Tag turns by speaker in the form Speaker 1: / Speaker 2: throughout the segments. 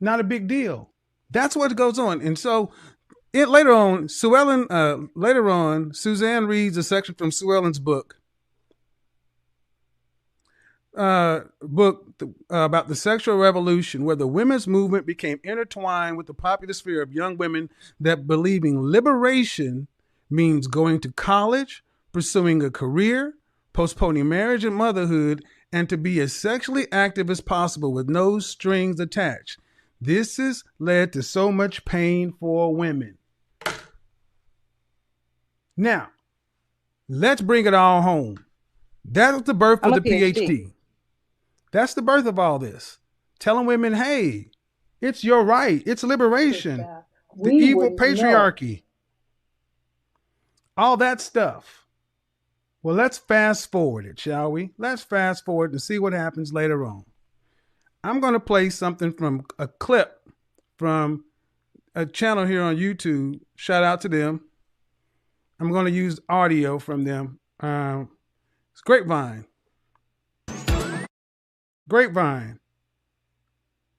Speaker 1: Not a big deal. That's what goes on. And so later on, Suzanne reads a section from Sue Ellen's book about the sexual revolution, where the women's movement became intertwined with the popular sphere of young women that believing liberation means going to college, pursuing a career, postponing marriage and motherhood, and to be as sexually active as possible with no strings attached. This has led to so much pain for women. Now, let's bring it all home. That's the birth of the PhD. That's the birth of all this. Telling women, hey, it's your right. It's liberation. The evil patriarchy. All that stuff. Well, let's fast forward it, shall we? Let's fast forward and see what happens later on. I'm going to play something from a clip from a channel here on YouTube. Shout out to them. I'm going to use audio from them. It's Grapevine.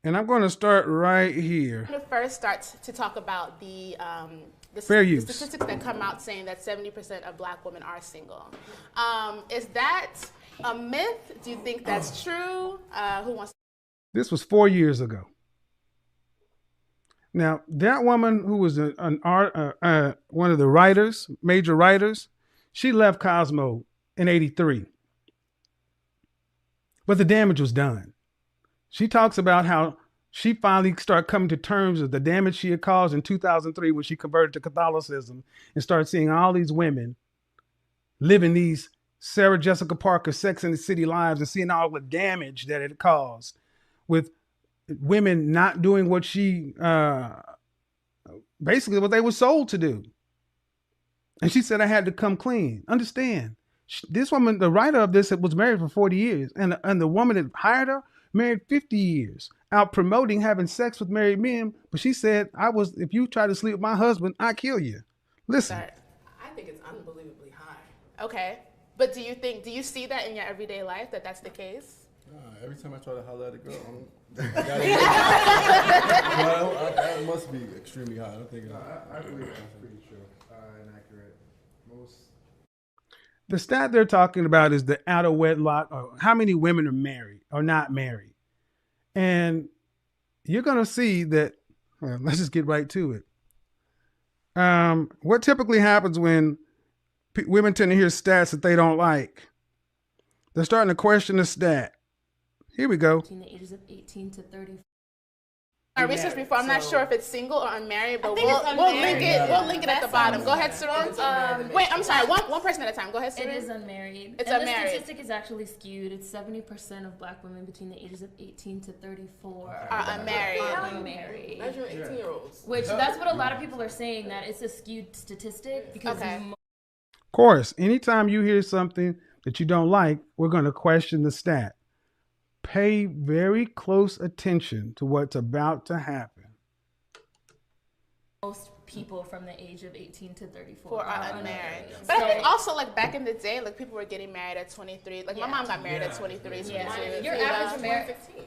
Speaker 1: And I'm going to start right here.
Speaker 2: I'm going to first start to talk about the
Speaker 1: fair use.
Speaker 2: The statistics that come out saying that 70% of black women are single. Is that a myth? Do you think that's true? Who wants?
Speaker 1: This was 4 years ago. Now, that woman who was one of the writers, major writers, she left Cosmo in '83. But the damage was done. She talks about how she finally started coming to terms with the damage she had caused in 2003 when she converted to Catholicism and started seeing all these women living these Sarah Jessica Parker Sex and the City lives and seeing all the damage that it caused with women not doing what she, basically what they were sold to do. And she said, I had to come clean. Understand, this woman, the writer of this, was married for 40 years. And the woman that hired her, married 50 years, out promoting having sex with married men. But she said, if you try to sleep with my husband, I kill you. Listen.
Speaker 2: I think it's unbelievably high. Okay. But do you see that in your everyday life, that that's the case?
Speaker 3: Every time I try to holler at a girl, that must be extremely high. I don't think
Speaker 4: I believe that's pretty true and accurate.
Speaker 1: The stat they're talking about is the out of wedlock, or how many women are married or not married. And you're going to see that, well, let's just get right to it. What typically happens when women tend to hear stats that they don't like? They're starting to question the stat. Here we go.
Speaker 5: Between the ages of 18 to 30.
Speaker 2: I researched before. I'm not sure if it's single or unmarried, but we'll link it. We'll link it at the bottom. Go ahead, Sarun. Wait, I'm sorry. One person at a time. Go ahead, Sarun.
Speaker 5: It is unmarried.
Speaker 2: It's unmarried.
Speaker 5: The statistic is actually skewed. It's 70% of black women between the ages of 18 to 34
Speaker 2: are unmarried.
Speaker 5: Imagine
Speaker 2: 18-year-olds.
Speaker 5: Which that's what a lot of people are saying, that it's a skewed statistic because.
Speaker 1: Of course, anytime you hear something that you don't like, we're going to question the stat. Pay very close attention to what's about to happen.
Speaker 5: Most people from the age of 18 to 34
Speaker 2: are unmarried. But I think also, like, back in the day, like, people were getting married at 23. Like, my mom got married at 23, 22.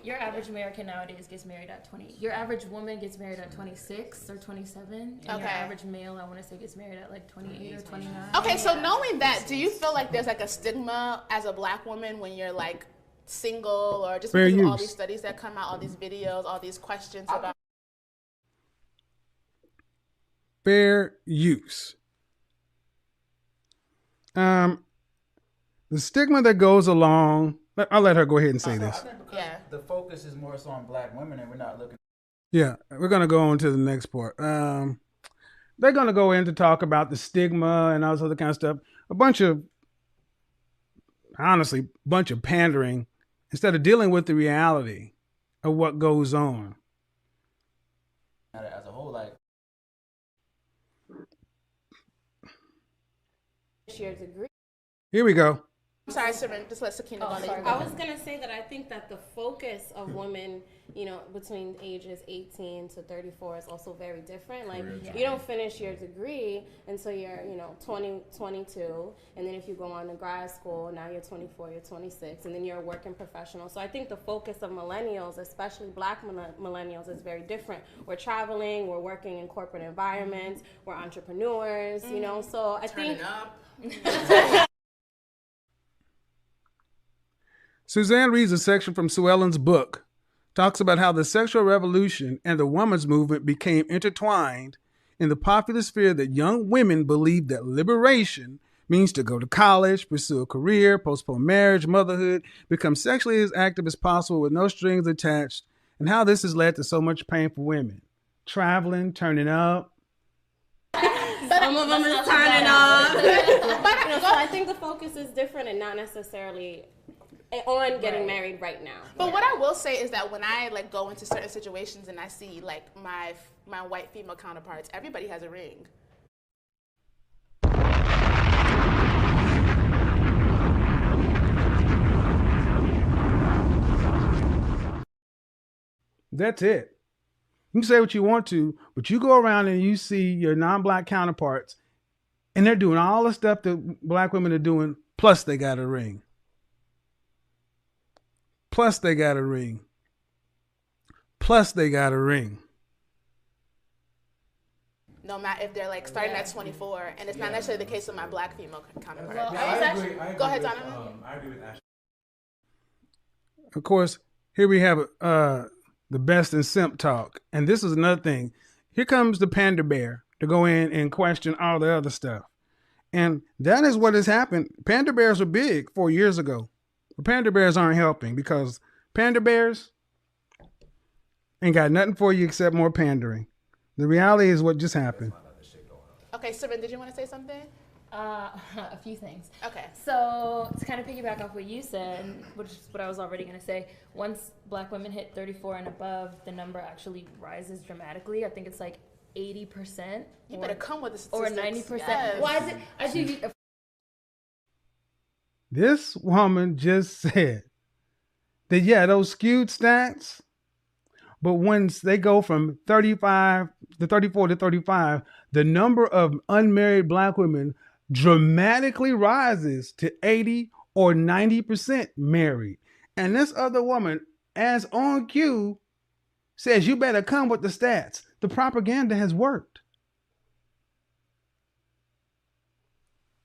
Speaker 5: Your average American nowadays gets married at 20. Your average woman gets married at 26 or 27. And your average male, I want to say, gets married at like 28 or 29.
Speaker 2: Okay, so knowing that, do you feel like there's like a stigma as a black woman when you're like single, or just because of all these studies that come out, all these videos, all these questions about
Speaker 1: fair use? The stigma that goes along, I'll let her go ahead and say this.
Speaker 6: Yeah. The focus is more so on black women, and we're not looking.
Speaker 1: Yeah, we're going to go on to the next part. They're going to go in to talk about the stigma and all this other kind of stuff. Honestly, bunch of pandering instead of dealing with the reality of what goes on.
Speaker 6: As a whole, like.
Speaker 1: Here we go.
Speaker 2: Sorry, Sarin, just let Sakina go.
Speaker 7: I was going to say that I think that the focus of women, you know, between ages 18 to 34 is also very different. Like, you don't finish your degree until you're, you know, 20, 22. And then if you go on to grad school, now you're 24, you're 26, and then you're a working professional. So I think the focus of millennials, especially black millennials, is very different. We're traveling, we're working in corporate environments, we're entrepreneurs, you know, so I think...
Speaker 1: Suzanne reads a section from Sue Ellen's book, talks about how the sexual revolution and the women's movement became intertwined in the popular sphere that young women believed that liberation means to go to college, pursue a career, postpone marriage, motherhood, become sexually as active as possible with no strings attached, and how this has led to so much pain for women. Traveling, turning up.
Speaker 7: Some of them is turning up. So I think the focus is different and not necessarily on getting married right now.
Speaker 2: But what I will say is that when I like go into certain situations and I see like my white female counterparts, everybody has a ring.
Speaker 1: That's it. You can say what you want to, but you go around and you see your non-black counterparts and they're doing all the stuff that black women are doing, plus they got a ring. Plus they got a ring. Plus they got a ring.
Speaker 2: No matter if they're like starting at 24, and it's not necessarily the case with my black female counterpart.
Speaker 4: Well, I agree
Speaker 2: Go ahead,
Speaker 4: with,
Speaker 2: Donovan.
Speaker 4: I agree with Ashley.
Speaker 1: Of course, here we have the best in simp talk. And this is another thing. Here comes the panda bear to go in and question all the other stuff. And that is what has happened. Panda bears were big 4 years ago. But panda bears aren't helping because panda bears ain't got nothing for you except more pandering. The reality is what just happened.
Speaker 2: Okay, Sarin, did you want to say something?
Speaker 5: A few things.
Speaker 2: Okay.
Speaker 5: So to kind of piggyback off what you said, which is what I was already going to say, once black women hit 34 and above, the number actually rises dramatically. I think it's like 80%.
Speaker 2: You better come with the
Speaker 5: statistics. Or 90%.
Speaker 2: Yes.
Speaker 5: Why is it? I do.
Speaker 1: This woman just said that, yeah, those skewed stats, but once they go from 35 to 34 to 35, the number of unmarried black women dramatically rises to 80 or 90% married. And this other woman, as on cue, says, you better come with the stats. The propaganda has worked.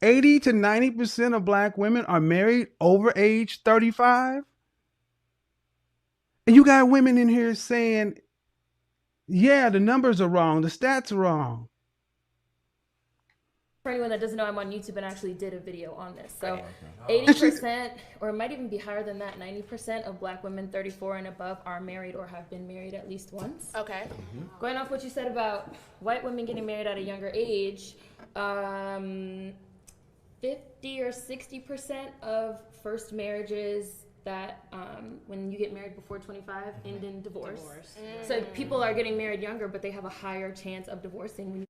Speaker 1: 80 to 90% of black women are married over age 35. And you got women in here saying, yeah, the numbers are wrong. The stats are wrong.
Speaker 5: For anyone that doesn't know, I'm on YouTube and actually did a video on this. So 80%, or it might even be higher than that, 90% of black women 34 and above are married or have been married at least once.
Speaker 2: Okay.
Speaker 5: Going off what you said about white women getting married at a younger age, 50 or 60% of first marriages that when you get married before 25 end in divorce. So people are getting married younger, but they have a higher chance of divorcing.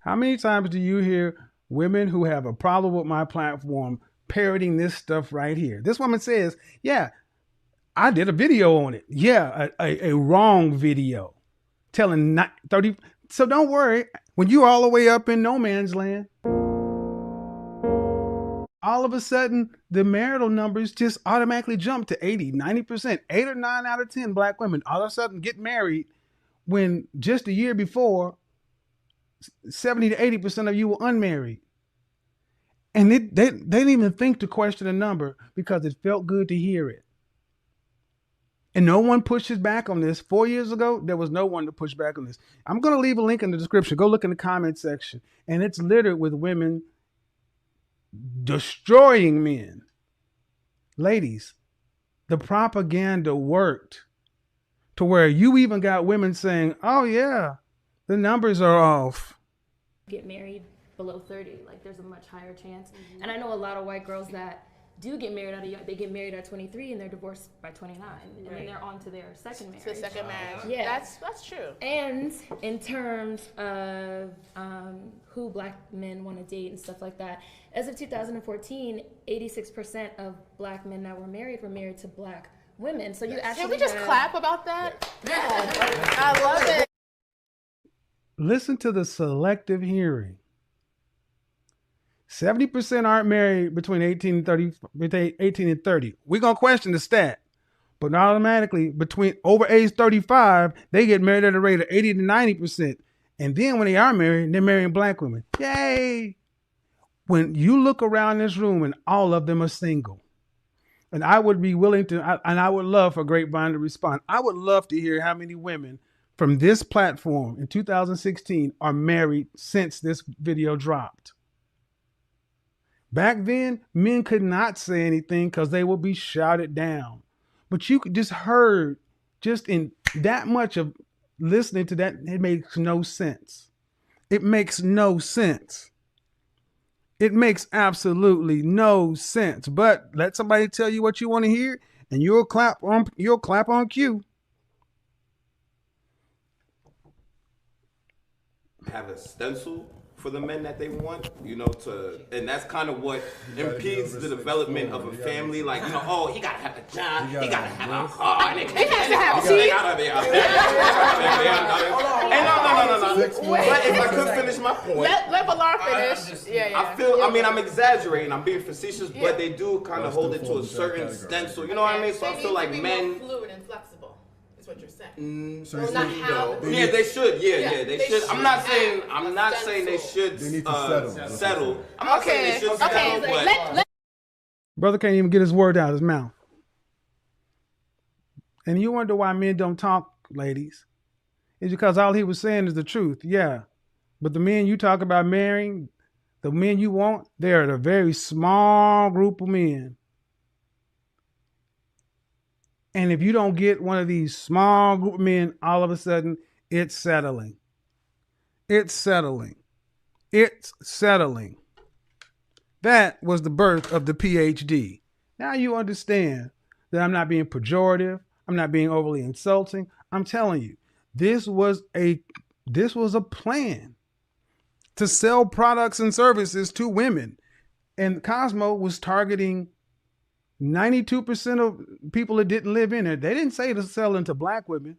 Speaker 1: How many times do you hear women who have a problem with my platform parroting this stuff right here? This woman says, yeah, I did a video on it. Yeah, a wrong video telling 30. So don't worry. When you're all the way up in no man's land, all of a sudden, the marital numbers just automatically jump to 80, 90%. 8 or 9 out of 10 black women all of a sudden get married when just a year before, 70 to 80% of you were unmarried. And they didn't even think to question the number because it felt good to hear it. And no one pushes back on this. 4 years ago, there was no one to push back on this. I'm going to leave a link in the description. Go look in the comment section. And it's littered with women destroying men. Ladies, the propaganda worked to where you even got women saying, oh yeah, the numbers are off.
Speaker 5: Get married below 30, like there's a much higher chance. And I know a lot of white girls that do get married they get married at 23 and they're divorced by 29, and then they're on to their second marriage.
Speaker 2: To the second marriage.
Speaker 5: Yeah,
Speaker 2: that's true.
Speaker 5: And in terms of who black men want to date and stuff like that, as of 2014, 86% of black men that were married to black women. So you actually
Speaker 2: can we just clap about that? Yeah. I love it.
Speaker 1: Listen to the selective hearing. 70% aren't married between 18 and 30. We're going to question the stat. But automatically, between over age 35, they get married at a rate of 80 to 90%. And then when they are married, they're marrying black women. Yay! When you look around this room and all of them are single, and I would be willing to, and I would love for Grapevine to respond. I would love to hear how many women from this platform in 2016 are married since this video dropped. Back then, men could not say anything because they would be shouted down. But you could just heard, just in that much of listening to that, it makes no sense. It makes no sense. It makes absolutely no sense. But let somebody tell you what you want to hear, and you'll clap on cue.
Speaker 8: Have a stencil for the men that they want, and that's kind of what impedes the development of a family. Like, oh, he gotta have a job, he gotta have a car, and he has to have teeth. No. But if I could finish my point,
Speaker 2: let Valar finish.
Speaker 8: I'm exaggerating, I'm being facetious, but they do kind of hold it to a certain stencil. You know what I mean? So I feel like men.
Speaker 2: Fluid and flexible. What you're saying.
Speaker 3: So
Speaker 8: they should. Yeah, they should. I'm not saying they should
Speaker 3: they need to
Speaker 8: settle. I'm not saying they should settle, but
Speaker 1: brother can't even get his word out of his mouth. And you wonder why men don't talk, ladies. It's because all he was saying is the truth. Yeah. But the men you talk about marrying, the men you want, they're a very small group of men. And if you don't get one of these small group of men, all of a sudden, it's settling. It's settling. It's settling. That was the birth of the PhD. Now you understand that I'm not being pejorative. I'm not being overly insulting. I'm telling you, this was a plan to sell products and services to women. And Cosmo was targeting 92% of people that didn't live in it. They didn't say to sell into black women,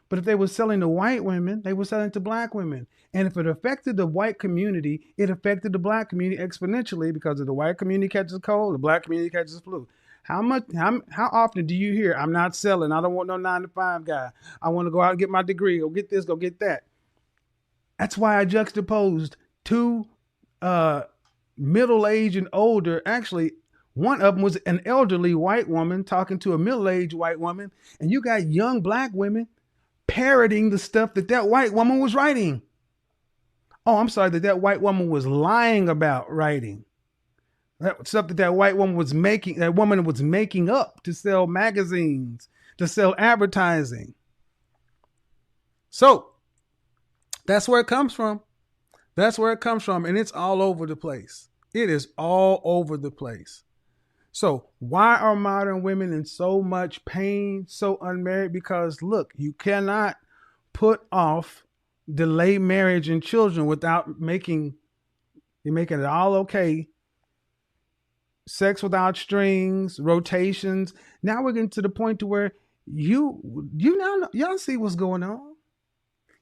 Speaker 1: but if they were selling to white women, they were selling to black women. And if it affected the white community, it affected the black community exponentially, because if the white community catches a cold, the black community catches a flu. How often do you hear, I'm not selling, I don't want no 9-to-5 guy, I want to go out and get my degree, go get this, go get that. That's why I juxtaposed two middle-aged and older, actually. One of them was an elderly white woman talking to a middle-aged white woman, and you got young black women parroting the stuff that white woman was writing. Oh, I'm sorry, that white woman was lying about writing. That stuff that white woman was making, that woman was making up to sell magazines, to sell advertising. So that's where it comes from. That's where it comes from, and it's all over the place. It is all over the place. So why are modern women in so much pain, so unmarried? Because look, you cannot put off delay marriage and children without making it all okay. Sex without strings, rotations. Now we're getting to the point to where y'all see what's going on.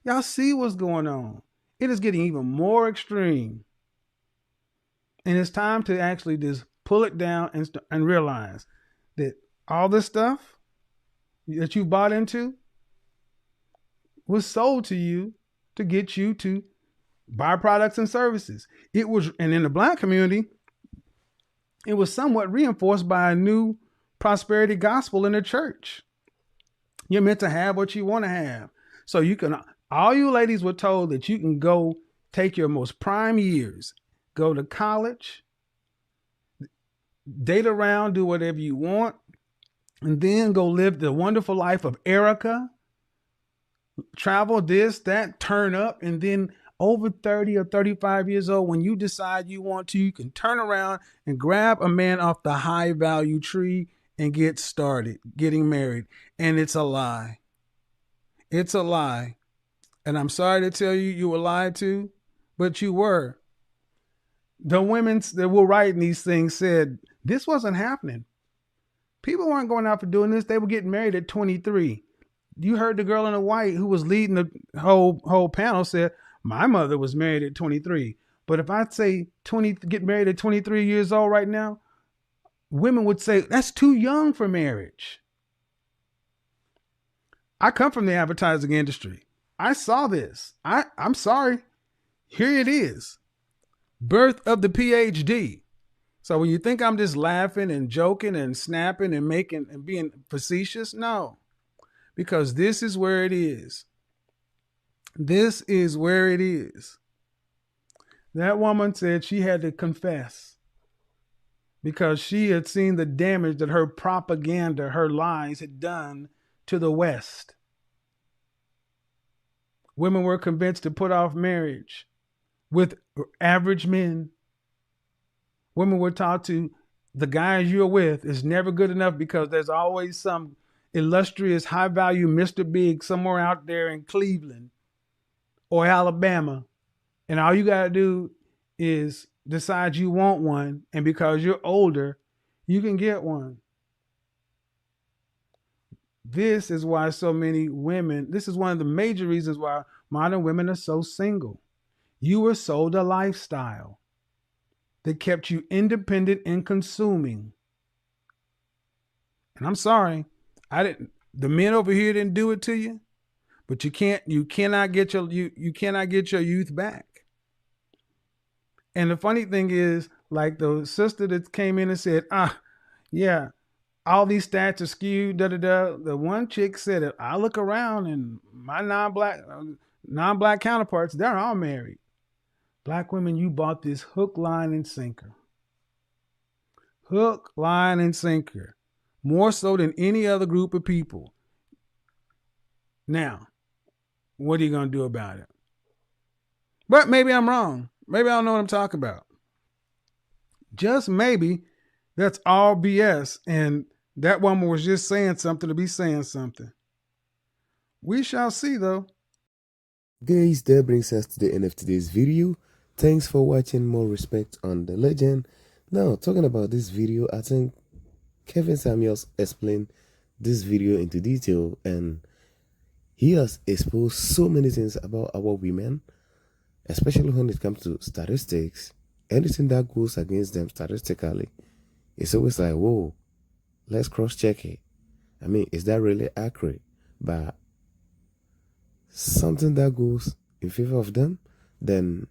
Speaker 1: Y'all see what's going on. It is getting even more extreme. And it's time to actually just pull it down and realize that all this stuff that you bought into was sold to you to get you to buy products and services. And in the black community, it was somewhat reinforced by a new prosperity gospel in the church. You're meant to have what you want to have. So all you ladies were told that you can go take your most prime years, go to college, date around, do whatever you want, and then go live the wonderful life of Erica, travel this, that, turn up, and then over 30 or 35 years old, when you decide you want to, you can turn around and grab a man off the high value tree and get started getting married. And it's a lie. It's a lie. And I'm sorry to tell you, you were lied to, but you were. The women that were writing these things said this wasn't happening. People weren't going out for doing this. They were getting married at 23. You heard the girl in the white who was leading the whole panel said, my mother was married at 23. But if I say get married at 23 years old right now, women would say, that's too young for marriage. I come from the advertising industry. I saw this. I'm sorry. Here it is. Birth of the PhD. So when you think I'm just laughing and joking and snapping and making and being facetious, no. Because this is where it is. This is where it is. That woman said she had to confess because she had seen the damage that her propaganda, her lies had done to the West. Women were convinced to put off marriage with average men. Women were taught to, the guys you're with is never good enough because there's always some illustrious, high-value Mr. Big somewhere out there in Cleveland or Alabama. And all you got to do is decide you want one. And because you're older, you can get one. This is why so many women, this is one of the major reasons why modern women are so single. You were sold a lifestyle that kept you independent and consuming. And I'm sorry, the men over here didn't do it to you, but you cannot get your youth back. And the funny thing is, like the sister that came in and said, yeah, all these stats are skewed, The one chick said, if I look around and my non-black counterparts, they're all married. Black women, you bought this hook, line, and sinker. Hook, line, and sinker. More so than any other group of people. Now, what are you going to do about it? But maybe I'm wrong. Maybe I don't know what I'm talking about. Just maybe that's all BS. And that woman was just saying something to be saying something. We shall see, though.
Speaker 9: Guys, that brings us to the end of today's video. Thanks for watching. More respect on the legend. Now, talking about this video, I think Kevin Samuels explained this video into detail, and he has exposed so many things about our women, especially when it comes to statistics. Anything that goes against them statistically, it's always like, whoa, let's cross-check it. I mean, is that really accurate? But something that goes in favor of them, then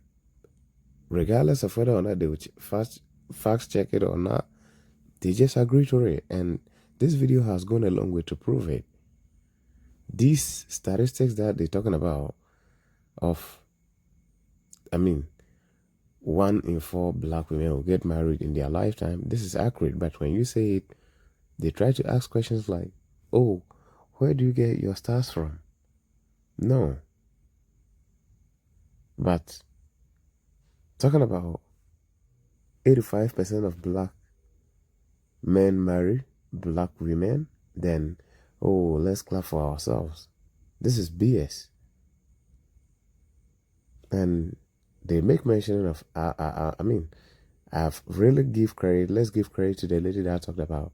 Speaker 9: regardless of whether or not they would fact check it or not, they just agree to it. And this video has gone a long way to prove it. These statistics that they're talking about of, 1 in 4 black women will get married in their lifetime, this is accurate. But when you say it, they try to ask questions like, oh, where do you get your stars from? No. But talking about 85% of black men marry black women, then, oh, let's clap for ourselves. This is BS. And they make mention of, I've really give credit, let's give credit to the lady that talked about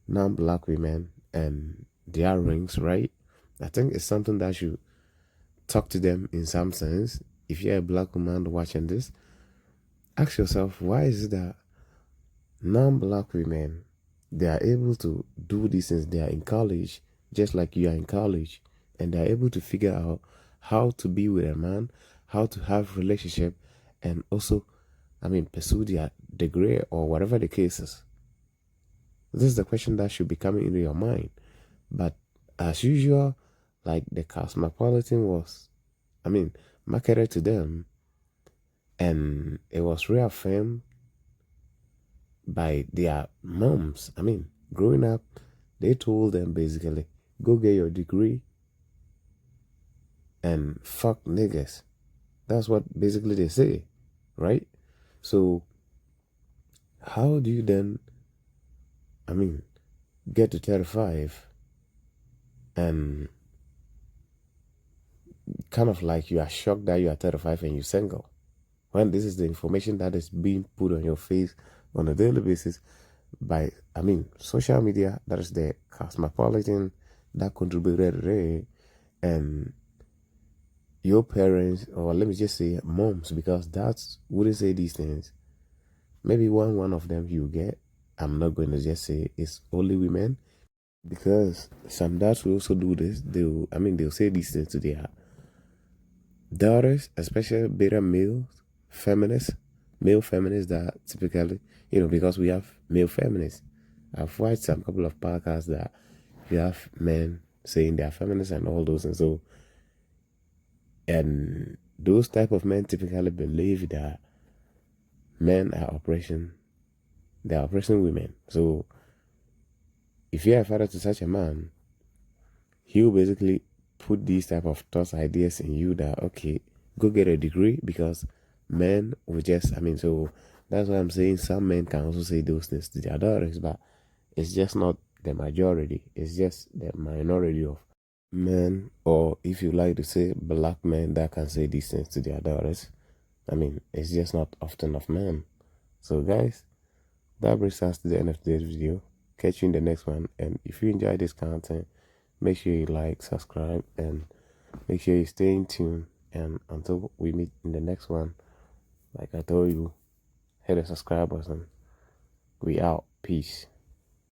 Speaker 9: non-black women and their rings, right? I think it's something that should talk to them in some sense. If you're a black woman watching this, ask yourself, why is it that non-black women, they are able to do these things? They are in college, just like you are in college, and they are able to figure out how to be with a man, how to have relationship, and also, pursue their degree or whatever the case is. This is the question that should be coming into your mind. But as usual, like the cosmopolitan was, marketed to them, and it was reaffirmed by their moms. Growing up, they told them basically, go get your degree and fuck niggas. That's what basically they say, right? So how do you then, get to 35 and kind of like you are shocked that you are 35 and you're single, when this is the information that is being put on your face on a daily basis by, social media, that is the cosmopolitan that contributed, and your parents, or let me just say moms, because dads wouldn't say these things. Maybe one of them you get. I'm not going to just say it's only women, because some dads will also do this. They'll say these things to their daughters, especially beta males, male feminists that typically, because we have male feminists. I've watched some couple of podcasts that you have men saying they are feminists and all those, and so, and those type of men typically believe that men are they're oppressing women. So if you're a father to such a man, he'll basically put these type of thoughts, ideas in you that, okay, go get a degree, because men will just, so that's why I'm saying some men can also say those things to their daughters, but it's just not the majority. It's just the minority of men, or if you like to say black men, that can say these things to their daughters. It's just not often of men. So guys, that brings us to the end of today's video. Catch you in the next one, and if you enjoy this content, make sure you like, subscribe, and make sure you stay in tune. And until we meet in the next one, like I told you, hit the subscribe button. We out. Peace.